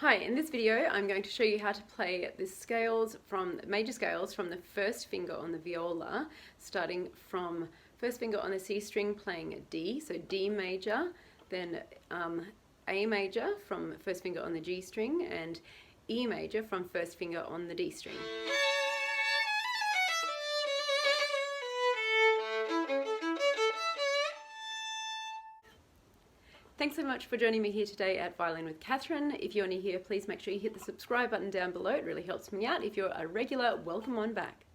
Hi, in this video I'm going to show you how to play the major scales from the first finger on the viola, starting from first finger on the C string playing D, so D major, then A major from first finger on the G string, and E major from first finger on the D string. Thanks so much for joining me here today at Violin with Catherine. If you're new here, please make sure you hit the subscribe button down below. It really helps me out. If you're a regular, welcome on back.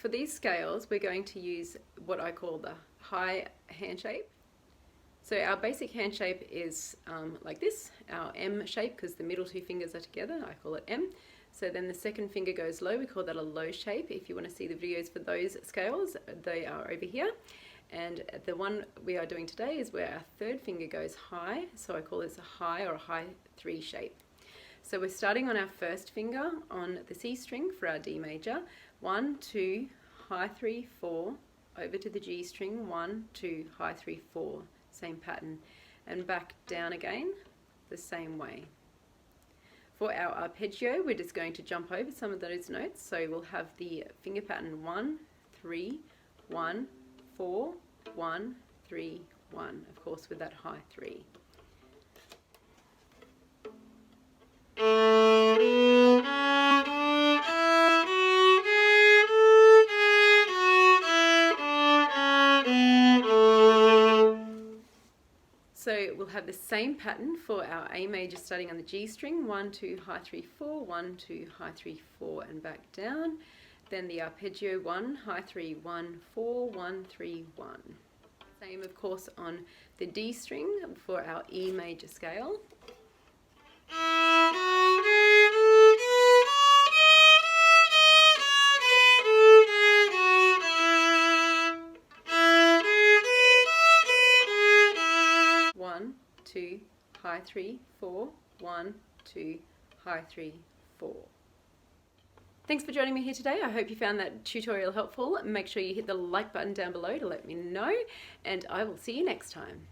For these scales, we're going to use what I call the high hand shape. So our basic hand shape is like this, our M shape, because the middle two fingers are together, I call it M. So then the second finger goes low, we call that a low shape. If you want to see the videos for those scales, they are over here. And the one we are doing today is where our third finger goes high, so I call this a high or a high 3 shape. So we're starting on our first finger on the C string for our D major. 1, 2, high 3, 4, over to the G string, 1, 2, high 3, 4, same pattern, and back down again the same way. For our arpeggio, we're just going to jump over some of those notes, so we'll have the finger pattern 1, 3, 1, 4, 1, 3, 1, of course with that high 3. So we'll have the same pattern for our A major starting on the G string, 1, 2, high 3, 4, 1, 2, high 3, 4, and back down. Then the arpeggio 1, high 3, 1, 4, 1, 3, 1. Same of course on the D string for our E major scale. Two, high 3, 4, 1, 2, high 3, 4. Thanks for joining me here today. I hope you found that tutorial helpful. Make sure you hit the like button down below to let me know, and I will see you next time.